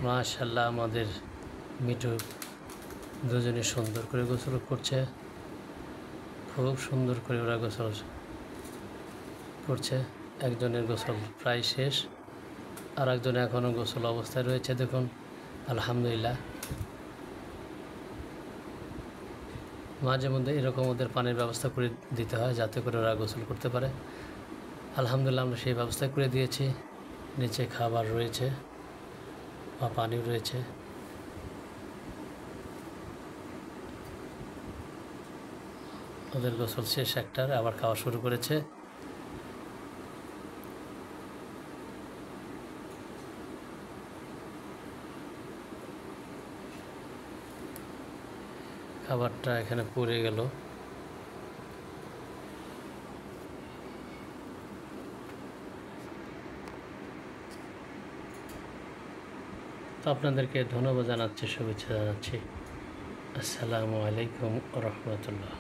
মাশাআল্লাহ আমাদের মিঠু দুজনে সুন্দর করে গোসল করছে, খুব সুন্দর করে ওরা গোসল করছে। একজনের গোসল প্রায় শেষ, আর একজন এখনও গোসল অবস্থায় রয়েছে। দেখুন আলহামদুলিল্লাহ, মাঝে মধ্যে এরকম ওদের পানির ব্যবস্থা করে দিতে হয় যাতে করে ওরা গোসল করতে পারে। আলহামদুলিল্লাহ আমরা সেই ব্যবস্থা করে দিয়েছি। নিচে খাবার রয়েছে বা পানিও রয়েছে। ওদের গোসল শেষ একটার, আবার খাওয়া শুরু করেছে। খাবারটা এখানে পড়ে গেল। তো আপনাদেরকে ধন্যবাদ জানাচ্ছি, শুভেচ্ছা জানাচ্ছি। আসসালামু আলাইকুম ওয়া রাহমাতুল্লাহ।